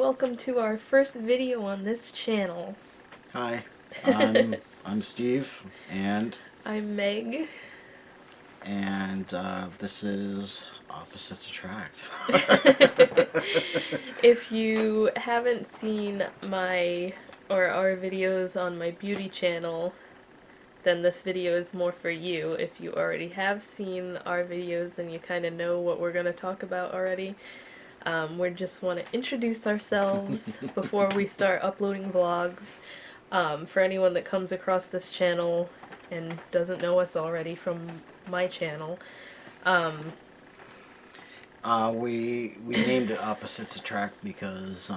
welcome to our first video on this channel. Hi, I'm Steve, and I'm Meg. this is Opposites Attract. If you haven't seen our videos on my beauty channel, then this video is more for you. If you already have seen our videos and you kind of know what we're going to talk about already, we just want to introduce ourselves before we start uploading vlogs. For anyone that comes across this channel and doesn't know us already from my channel, We named it Opposites Attract because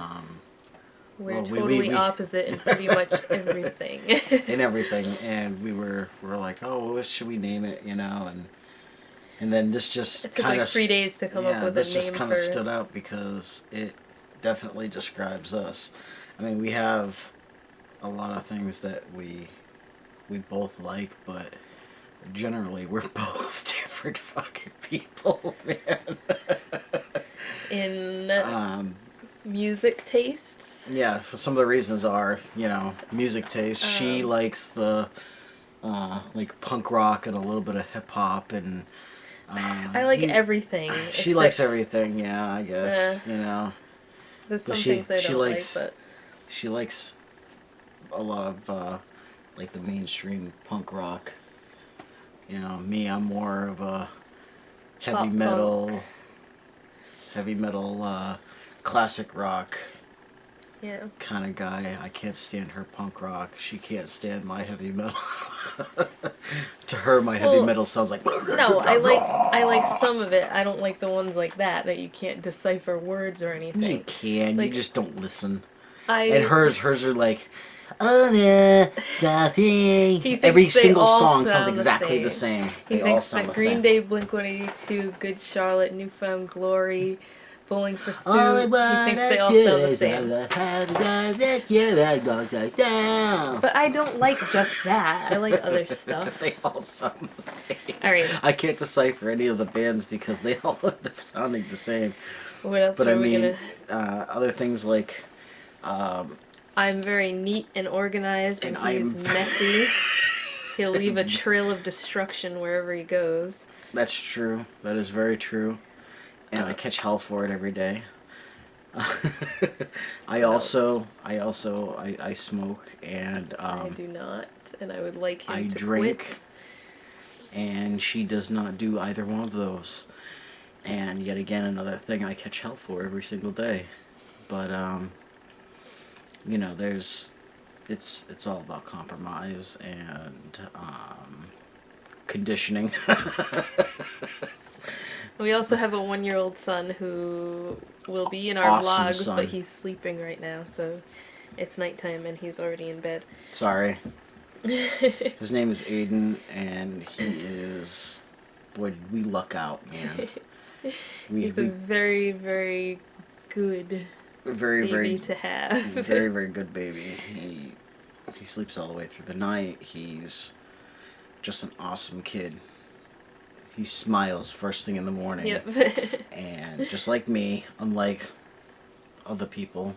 we're totally opposite in pretty much everything. in everything, and we're like, oh, what should we name it, and then this just It took like 3 days to come up with a this name just kind for of stood out because it definitely describes us. I mean, we have a lot of things that we both like, but generally we're both different fucking people, man. in music tastes. Yeah, for some of the reasons are, music taste. She likes the like punk rock and a little bit of hip hop, and I like everything. She likes everything, yeah, I guess, There's some But things I don't like, but she likes a lot of like the mainstream punk rock. Me, I'm more of a heavy metal, classic rock kind of guy. I can't stand her punk rock. She can't stand my heavy metal. To her, my heavy metal sounds like... No, I like some of it. I don't like the ones like that you can't decipher words or anything. You can, you just don't listen. And hers are like... Oh yeah, nothing. Every single song sounds exactly the same. He thinks that Green Day, Blink-182, Good Charlotte, New Found Glory, Bowling for Soup, he thinks they all sound the same. But I don't like just that. I like other stuff. They all sound the same. Alright. I can't decipher any of the bands because they all end up sounding the same. What else but are we gonna... other things like... I'm very neat and organized, and he's messy. He'll leave a trail of destruction wherever he goes. That's true. That is very true. And I catch hell for it every day. I smoke, and I do not, and I would like him I to drink, quit. and she does not do either one of those. And yet again, another thing I catch hell for every single day. But it's all about compromise and conditioning. We also have a 1-year-old son who will be in our vlogs, but he's sleeping right now, so it's nighttime and he's already in bed. Sorry. His name is Aiden, and he is... Boy, did we luck out, man. He's a very, very good baby to have. Very, very good baby. He sleeps all the way through the night. He's just an awesome kid. He smiles first thing in the morning. Yep. And just like me, unlike other people.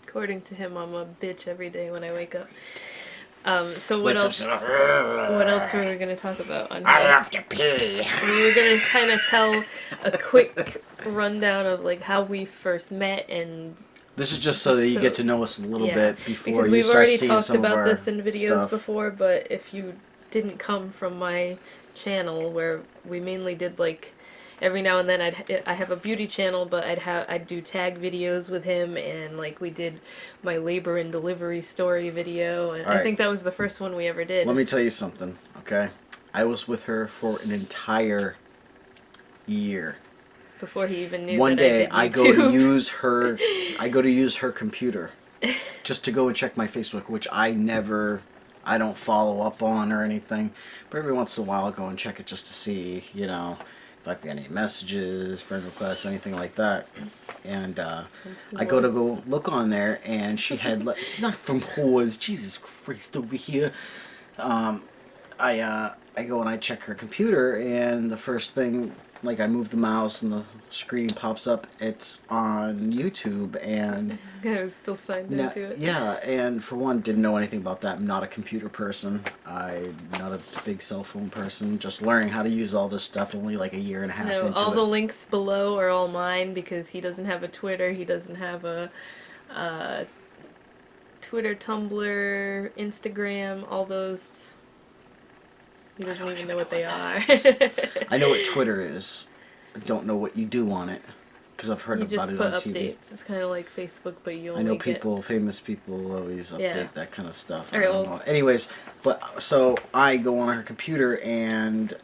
According to him, I'm a bitch every day when I wake up. So what else were we going to talk about on here? I have to pee. We were going to kind of tell a quick rundown of like how we first met, and this is just so that you get to know us a little bit before because you start seeing we've already talked some about of our this in videos stuff before, but if you didn't come from my channel where we mainly did like every now and then I have a beauty channel, but I'd do tag videos with him, and like we did my labor and delivery story video, and I think that was the first one we ever did. Let me tell you something, okay? I was with her for an entire year. Before he even knew. One day I go to use her computer just to go and check my Facebook, which I don't follow up on or anything, but every once in a while I'll go and check it just to see, if I've got any messages, friend requests, anything like that. And I go to look on there, and she had not from whores, Jesus Christ, over here. I go and I check her computer, and the first thing like I move the mouse and the screen pops up, it's on YouTube, and I was still signed into it. yeah, and for one, didn't know anything about that. I'm not a computer person. I'm not a big cell phone person. Just learning how to use all this stuff, only like a year and a half No, into all it. the links below are all mine because he doesn't have a Twitter, he doesn't have a Twitter, Tumblr, Instagram, all those. He doesn't even know what they are. I know what Twitter is. I don't know what you do on it, because I've heard You about just it put on updates. TV. It's kind of like Facebook, but you I only know get... people, famous people, always update Yeah. that kind of stuff. Alright, I don't well- know. Anyways, but so I go on her computer, and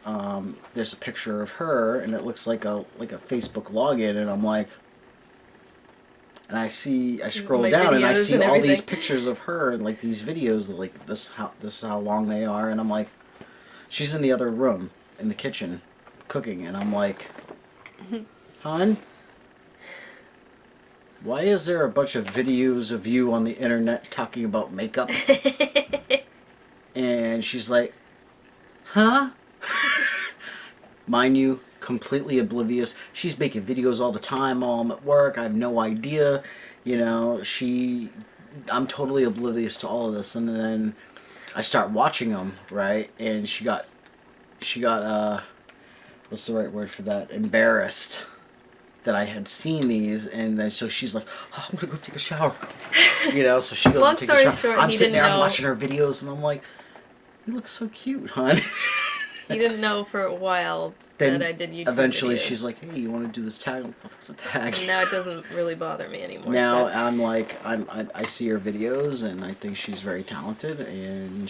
there's a picture of her, and it looks like a Facebook login, and I'm like, and I scroll My down, and I videos see and all these everything. pictures of her, and like these videos, like this is how long they are, and I'm like, she's in the other room in the kitchen, cooking, and I'm like, hon, why is there a bunch of videos of you on the internet talking about makeup? And she's like, huh? Mind you, completely oblivious. She's making videos all the time while I'm at work. I have no idea. You know, I'm totally oblivious to all of this. And then I start watching them, right? And she got, what's the right word for that? Embarrassed that I had seen these, and then so she's like, oh, I'm gonna go take a shower. You know, so she goes Long and takes a story shower. short, I'm he sitting didn't there, I'm know- watching her videos, and I'm like, you look so cute, hon. He didn't know for a while Then that I did YouTube eventually videos. she's like, hey, you want to do this tag? What the fuck's a tag? And now it doesn't really bother me anymore. Now so. I'm like, I see her videos, and I think she's very talented, and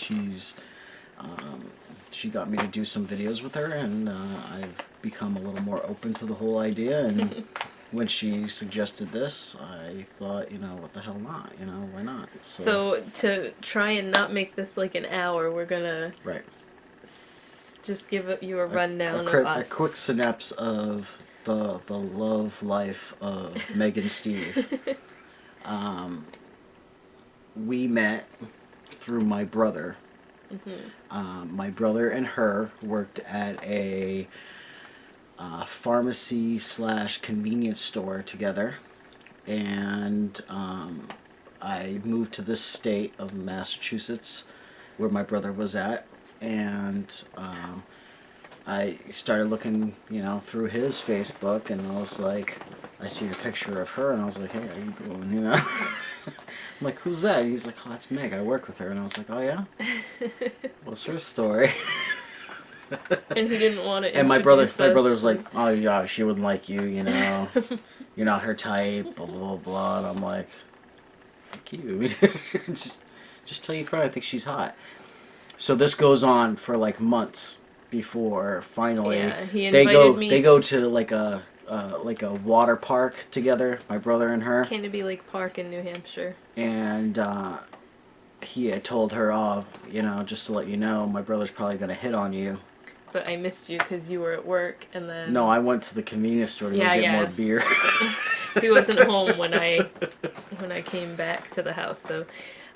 she got me to do some videos with her, and I've become a little more open to the whole idea, and when she suggested this, I thought, you know, what the hell not? You know, why not? So to try and not make this like an hour, we're gonna Right. just give you a rundown a of us. quick synapse of the love life of Meg and Steve. We met through my brother. My brother and her worked at a pharmacy / convenience store together, and I moved to this state of Massachusetts where my brother was at, and I started looking, you know, through his Facebook, and I was like, I see a picture of her, and I was like, hey, how you doing, you know? I'm like, who's that? And he's like, oh, that's Meg, I work with her. And I was like, oh yeah? What's her story? And he didn't want to. And my brother was like, oh yeah, she wouldn't like you, you know, you're not her type, blah blah blah. And I'm like, fuck you. just tell your friend I think she's hot. So this goes on for like months before finally Yeah, he they invited me. go to like a water park together, my brother and her, Canopy Lake Park in New Hampshire. and he had told her, oh, you know, just to let you know, my brother's probably gonna hit on you. But I missed you because you were at work, and then No, I went to the convenience store to go Yeah, get yeah. more beer. he wasn't home when I came back to the house. So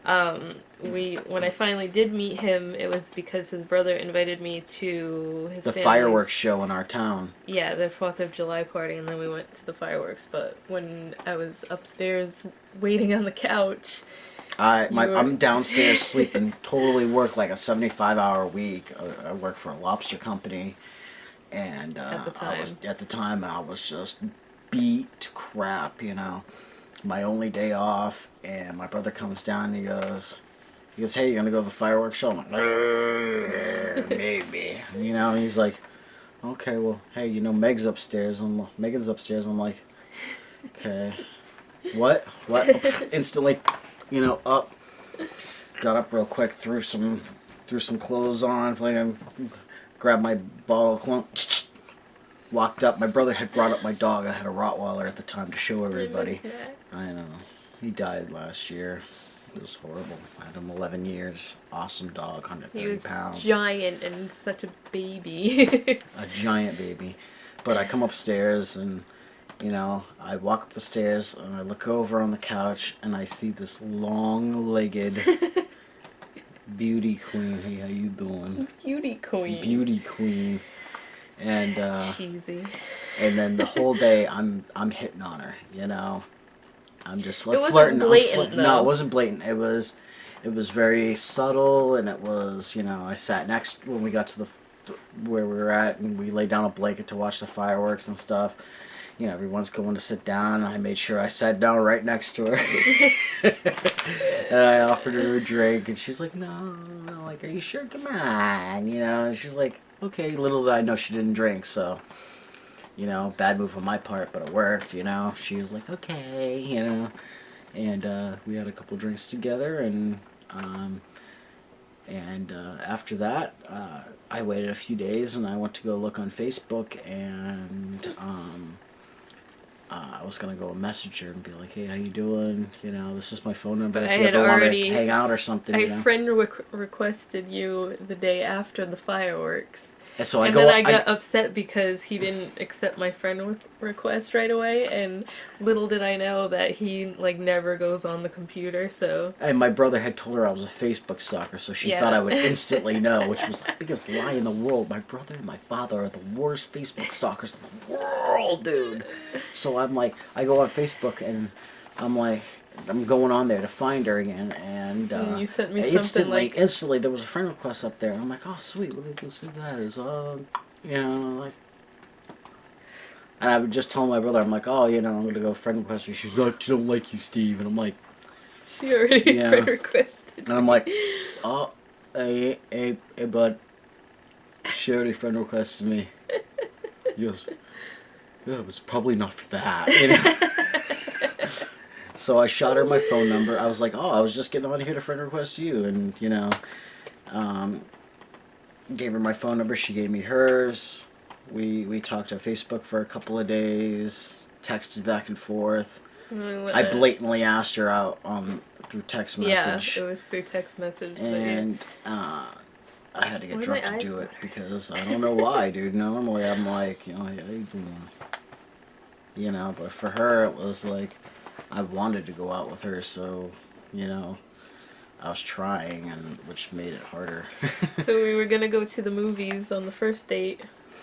when I finally did meet him, it was because his brother invited me to his The family's- fireworks show in our town. Yeah, the 4th of July party, and then we went to the fireworks. But when I was upstairs waiting on the couch, I'm downstairs sleeping, totally work like a 75-hour week. I work for a lobster company, and At the I was just beat to crap, you know. My only day off, and my brother comes down and he goes, hey, you gonna go to the fireworks show? I'm like, maybe. You know, and he's like, okay, well, hey, you know, Megan's upstairs. I'm like, okay. What? Instantly, you know, up. Got up real quick, threw some clothes on, grabbed my bottle of cologne, walked up. My brother had brought up my dog. I had a Rottweiler at the time to show everybody. I know. He died last year. It was horrible. I had him 11 years. Awesome dog, 130 He was pounds. giant and such a baby. A giant baby. But I come upstairs and, you know, I walk up the stairs and I look over on the couch and I see this long-legged beauty queen. Hey, how you doing? Beauty queen. Beauty queen. And Cheesy. and then the whole day I'm hitting on her, you know. I'm just like It wasn't flirting. blatant, No, it though. wasn't blatant. It was very subtle, and it was, you know, I sat next when we got to the where we were at, and we laid down a blanket to watch the fireworks and stuff. You know, everyone's going to sit down, and I made sure I sat down right next to her. And I offered her a drink, and she's like, no, no, like, are you sure? Come on, you know. And she's like, okay. Little did I know she didn't drink, so, you know, bad move on my part, but it worked, you know. She was like, okay, you know. And we had a couple drinks together, and after that, I waited a few days, and I went to go look on Facebook, and I was gonna go message her and be like, "Hey, how you doing? You know, this is my phone number. But If I you had ever want to already. hang out or something, I you know." friend requested you the day after the fireworks. And so I And go. then I got upset because he didn't accept my friend request right away, and little did I know that he like never goes on the computer. So And my brother had told her I was a Facebook stalker, so she Yeah. thought I would instantly know, which was the biggest lie in the world. My brother and my father are the worst Facebook stalkers in the world, dude. So I'm like, I go on Facebook and I'm like, I'm going on there to find her again, and you sent me something like, instantly there was a friend request up there. And I'm like, oh sweet, let me go see what that is. You know, like. And I would just tell my brother, I'm like, oh, you know, I'm gonna go friend request her. She's like, she don't like you, Steve, and I'm like. she already Yeah. friend requested. And I'm like, oh, hey, bud. She already friend requested me. He goes, yeah, it was probably not for that. You know? So I shot her my phone number. I was like, oh, I was just getting on here to friend request you. And, you know, gave her my phone number. She gave me hers. We talked on Facebook for a couple of days, texted back and forth. I blatantly asked her out through text message. Yeah, it was through text message. And I had to get Why are drunk my to eyes do it watering? because I don't know why, dude. Normally I'm like, you know, hey, how you doing? You know, but for her it was like I wanted to go out with her, so you know, I was trying, and which made it harder. So we were gonna go to the movies on the first date.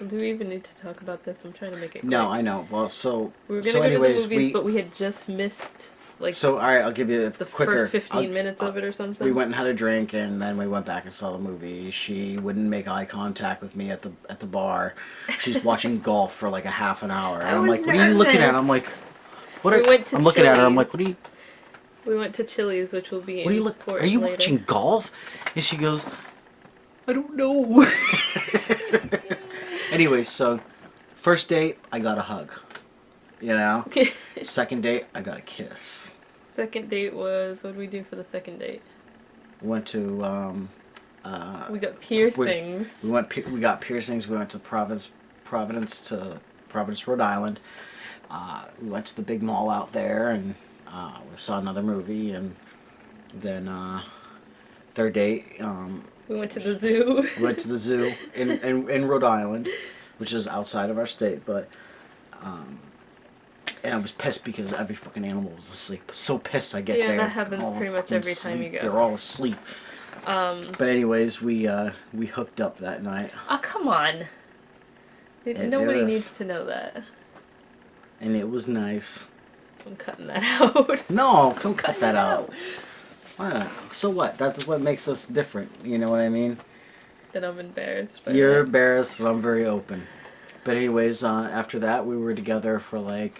Do we even need to talk about this? I'm trying to make it quick. No, I know. Well, so We were gonna so go anyways, to the movies, but we had just missed like so all right, I'll give you the quicker. first 15 minutes of it or something. We went and had a drink, and then we went back and saw the movie. She wouldn't make eye contact with me at the bar. She's watching golf for like a half an hour, and I I'm was like, "What are you looking at?" nervous. I'm like, "What?" We went to I'm looking at her. I'm like, Chili's. "What are you? We went to Chili's, which will be What are you look? important Are you later. watching golf?" And she goes, "I don't know." Anyways, so first date, I got a hug. You know. Second date, I got a kiss. Second date was, what did we do for the second date? We went to We got piercings. we got piercings. We went to Providence, Rhode Island. We went to the big mall out there, and we saw another movie, and then third date, We went to the zoo. we went to the zoo in Rhode Island, which is outside of our state, but and I was pissed because every fucking animal was asleep. So pissed I get Yeah, there. that happens all pretty much fucking every time you asleep. go. They're all asleep. But anyways, we hooked up that night, Oh, come on. It Nobody was- needs to know that. and it was nice. I'm cutting that out. No, don't cut Cutting that it out. Why not? So what? That's what makes us different. You know what I mean? That I'm embarrassed by You're that. embarrassed, and I'm very open. But anyways, after that, we were together for like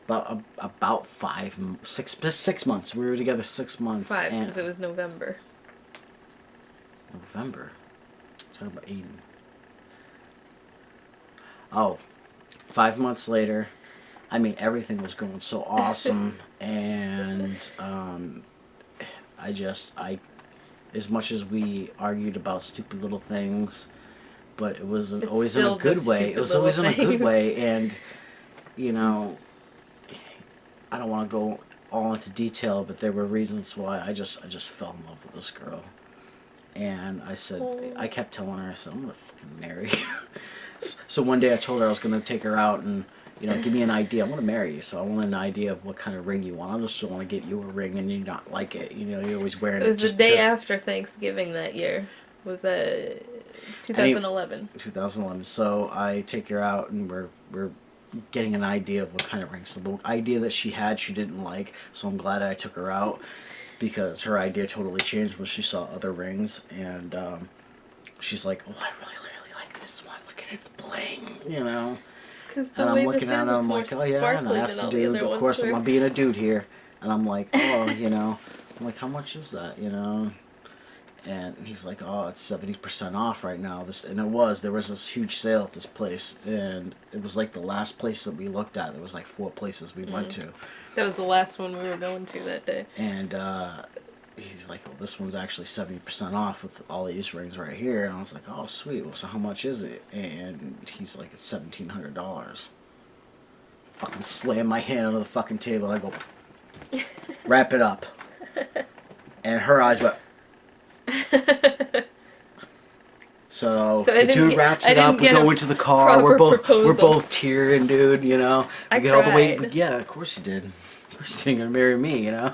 about 6 months. We were together 6 months. 5, and because it was November. November. Talking about Aiden. Oh, 5 months later. I mean, everything was going so awesome, and I, as much as we argued about stupid little things, but it was It's always in a still good just way. stupid It was always in little a good things. way, and you know, I don't want to go all into detail, but there were reasons why I just fell in love with this girl, and I said, Oh. I kept telling her, I said, I'm gonna fucking marry you. So one day I told her I was gonna take her out and, you know, give me an idea. I want to marry you, so I want an idea of what kind of ring you want. I just don't want to get you a ring and you not like it. You know, you're always wearing It it. was the just day because- after Thanksgiving that year. Was that 2011? 2011. So I take her out, and we're getting an idea of what kind of rings. So the idea that she had, she didn't like. So I'm glad I took her out, because her idea totally changed when she saw other rings, and she's like, "Oh, I really, really like this one. Look at it, it's bling," you know. Because And the I'm way looking this at is, it, and it's I'm more like, "Oh yeah," and I sparkly asked than the all the dude. other Of ones course, were. I'm being a dude here, and I'm like, "Oh, you know," I'm like, "How much is that?" You know. And he's like, "Oh, it's 70% off right now." And there was this huge sale at this place, and it was like the last place that we looked at. There was like 4 places we went to, That was the last one we were going to that day. and he's like, "Well, this one's actually 70% off with all these rings right here." And I was like, "Oh, sweet. Well, so how much is it?" And he's like, "It's $1,700." Fucking slam my hand on the fucking table, and I go, "Wrap it up." And her eyes went. So I the dude wraps it up. We go into the car. We're proposal. both tearing, dude. You know. I We get all the way. cried. Yeah, of course you did. Of course you ain't gonna marry me, you know.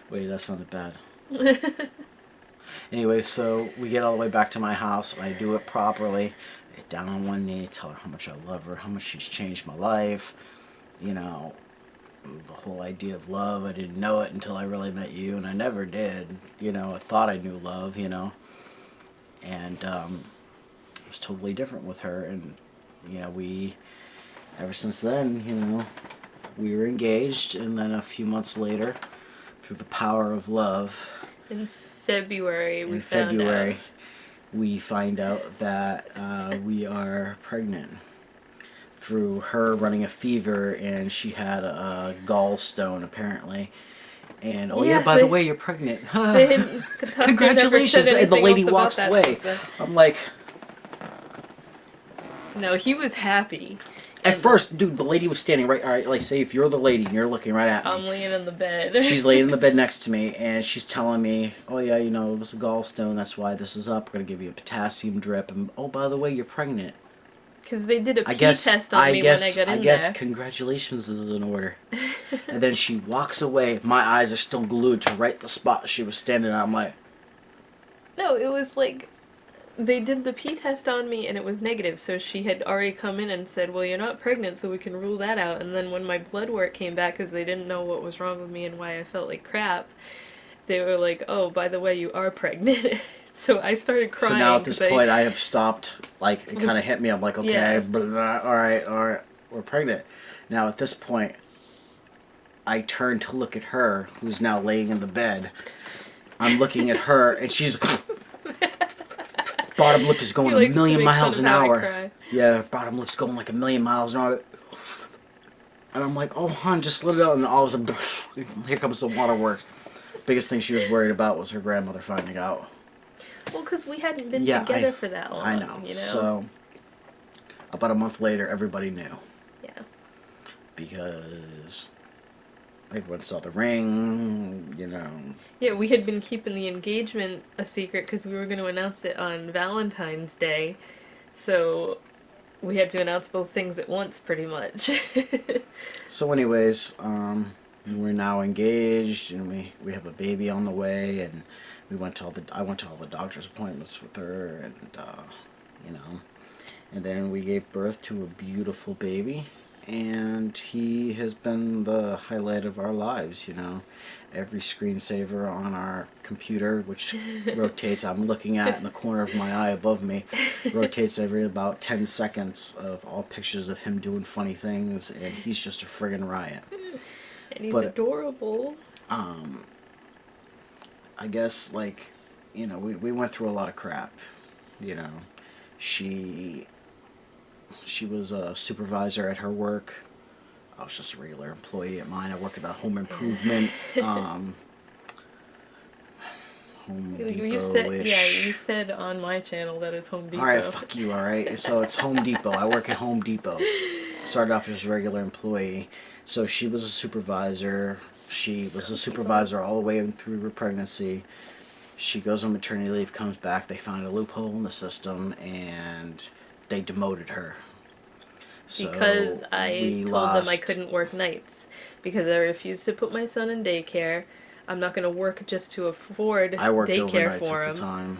Wait, that sounded bad. Anyway, so we get all the way back to my house, and I do it properly. I get down on one knee, tell her how much I love her, how much she's changed my life. You know, the whole idea of love. I didn't know it until I really met you, and I never did. You know, I thought I knew love. You know. And it was totally different with her, and you know, ever since then, you know, we were engaged, and then a few months later, through the power of love, In February, we in found February, out. we find out that we are pregnant through her running a fever, and she had a gallstone apparently. And oh yeah, by the way, you're pregnant. They didn't, the doctor Congratulations! never said And the anything lady else about walks that away. since then. I'm like, No, he was happy. at first, dude, the lady was standing right. All right, like say if you're the lady and you're looking right at me. I'm laying in the bed. She's laying in the bed next to me, and she's telling me, "Oh yeah, you know, it was a gallstone. That's why this is up. We're gonna give you a potassium drip. And oh, by the way, you're pregnant." Because they did a pee test on me when I got in I guess there. congratulations is in order. And then she walks away. My eyes are still glued to right the spot she was standing at. I'm like, No, it was like they did the pee test on me and it was negative. So she had already come in and said, "Well, you're not pregnant, so we can rule that out." And then when my blood work came back, because they didn't know what was wrong with me and why I felt like crap, they were like, "Oh, by the way, you are pregnant." So I started crying. so now at this point, I have stopped. Like it kind of hit me. I'm like, okay, Yeah. blah, blah, all right, we're pregnant. Now at this point, I turn to look at her, who's now laying in the bed. I'm looking at her, and she's bottom lip is going He a likes to million make miles fun an of how I hour. cry. Yeah, bottom lip's going like a million miles an hour. And I'm like, "Oh, hon, just let it out." And all of a sudden, here comes the waterworks. Biggest thing she was worried about was her grandmother finding out. Well, because we hadn't been Yeah, together for that long. I know. You know? So, about a month later, everybody knew. Yeah. Because everyone saw the ring, you know. Yeah, we had been keeping the engagement a secret because we were going to announce it on Valentine's Day. So we had to announce both things at once, pretty much. So, anyways, we're now engaged, and we have a baby on the way, and I went to all the doctor's appointments with her, and you know, and then we gave birth to a beautiful baby, and he has been the highlight of our lives. You know, every screensaver on our computer, which rotates, I'm looking at in the corner of my eye above me, rotates every about 10 seconds of all pictures of him doing funny things, and he's just a friggin' riot. And he's But, adorable. I guess, like, you know, we went through a lot of crap, you know. She was a supervisor at her work. I was just a regular employee at mine. I work at a home improvement, Home You said, Depot-ish. yeah, you said on my channel that it's Home Depot. Alright, fuck you, alright? So it's Home Depot. I work at Home Depot. Started off as a regular employee. So she was a supervisor. She was a supervisor all the way through her pregnancy. She goes on maternity leave, comes back. They found a loophole in the system, and they demoted her. So Because I we told them I lost- couldn't work nights. Because I refused to put my son in daycare. I'm not gonna work just to afford I worked daycare overnights for at him. the time,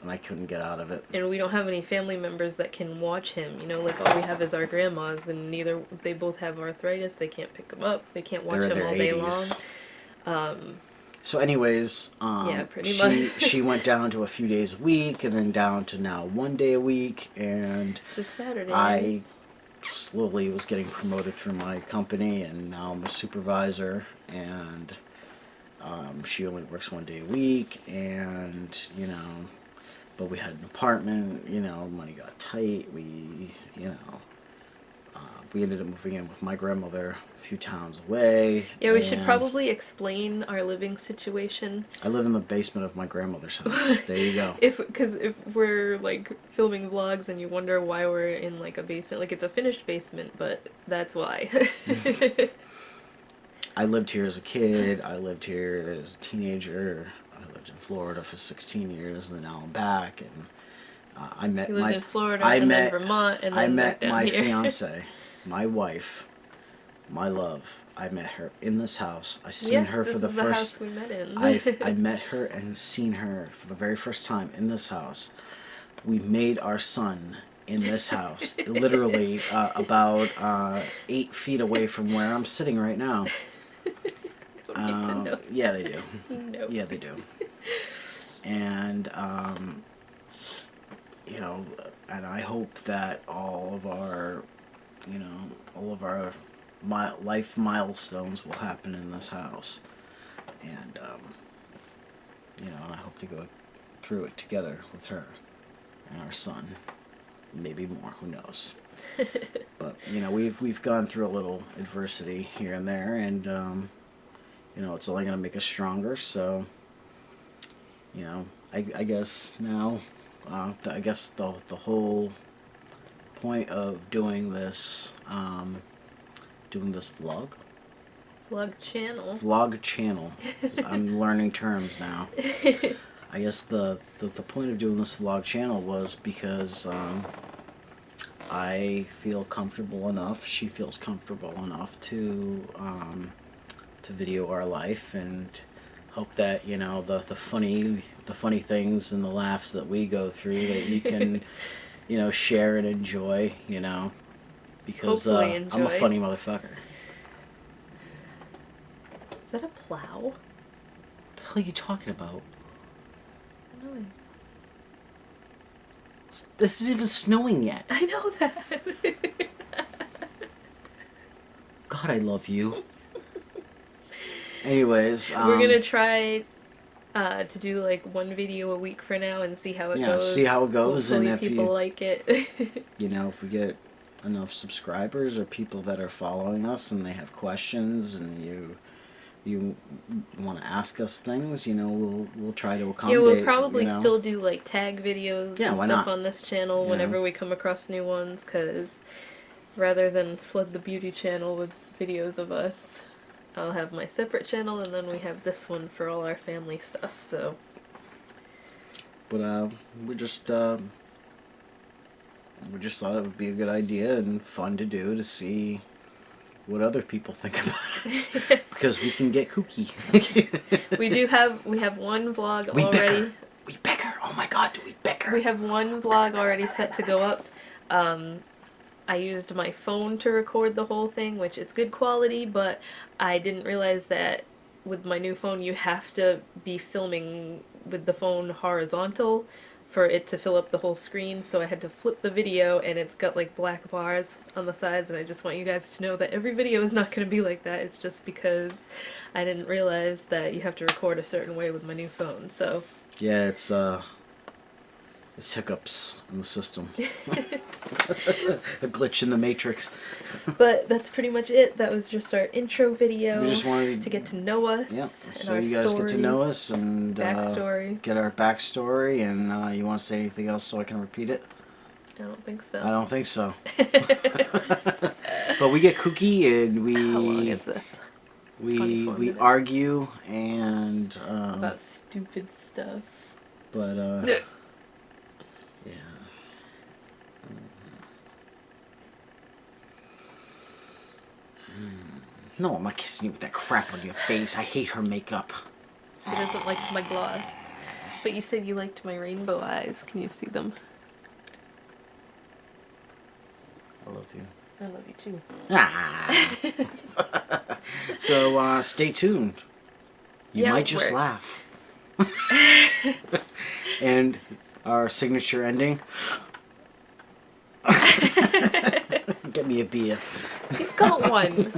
and I couldn't get out of it. And we don't have any family members that can watch him. You know, like all we have is our grandmas, and neither they both have arthritis. They can't pick him up. They can't watch They're in him their all day long. 80s. So, anyways, Yeah, pretty she much. she went down to a few days a week, and then down to now 1 day a week, and Just Saturdays. I slowly was getting promoted through my company, and now I'm a supervisor, and she only works 1 day a week, and but we had an apartment, money got tight, we ended up moving in with my grandmother a few towns away. Yeah, we should and probably explain our living situation. I live in the basement of my grandmother's house. There you go. Because if we're like filming vlogs and you wonder why we're in like a basement, like it's a finished basement, but that's why. I lived here as a kid. I lived here as a teenager. I lived in Florida for 16 years, and then now I'm back. And I met You lived my in Florida I and met then Vermont and then I met back down my here. fiance, my wife, my love. I met her in this house. I seen Yes, her this for the is the first. house we met in. I met her and seen her for the very first time in this house. We made our son in this house, literally about 8 feet away from where I'm sitting right now. Don't need to know. Yeah, they do. No. Yeah, they do. And and I hope that all of our life milestones will happen in this house, and and I hope to go through it together with her and our son, maybe more. Who knows? But we've gone through a little adversity here and there, and it's only going to make us stronger. So I guess now, I guess the whole point of doing this vlog channel. I'm learning terms now. I guess the point of doing this vlog channel was because I feel comfortable enough, she feels comfortable enough to video our life, and hope that the funny things and the laughs that we go through, that you can share and enjoy, because Hopefully I'm a enjoy. funny motherfucker. Is that a plow? What the hell are you talking about? No. This isn't even snowing yet. I know that. God, I love you. Anyways, We're gonna try to do like one video a week for now and see how it goes. see how it goes, Hopefully and if people you like it. if we get enough subscribers or people that are following us and they have questions, and you want to ask us things, we'll try to accommodate. Yeah, we'll probably still do like tag videos Yeah, and why stuff not? on this channel whenever we come across new ones, because rather than flood the beauty channel with videos of us, I'll have my separate channel, and then we have this one for all our family stuff. So, but we just thought it would be a good idea and fun to do, to see what other people think about us, because we can get kooky. we have one vlog We already. bicker. We bicker. Oh my God, do we bicker? We have one vlog already set to go up. I used my phone to record the whole thing, which it's good quality, but I didn't realize that with my new phone you have to be filming with the phone horizontal for it to fill up the whole screen, so I had to flip the video, and it's got like black bars on the sides, and I just want you guys to know that every video is not going to be like that. It's just because I didn't realize that you have to record a certain way with my new phone, so... Yeah, it's hiccups in the system. A glitch in the matrix. But that's pretty much it. That was just our intro video. We just wanted to get to know us. Yep. And So our you guys story, get to know us and backstory. get our backstory. And you want to say anything else so I can repeat it? I don't think so. I don't think so. But we get kooky, and we How long is this? we 24 we minutes. argue, and About stupid stuff. but Yeah. yeah. No, I'm not kissing you with that crap on your face. I hate her makeup. He doesn't like my gloss. But you said you liked my rainbow eyes. Can you see them? I love you. I love you too. Ah. So stay tuned. You Yeah, might just we're- laugh. And our signature ending. Get me a beer. You've got one.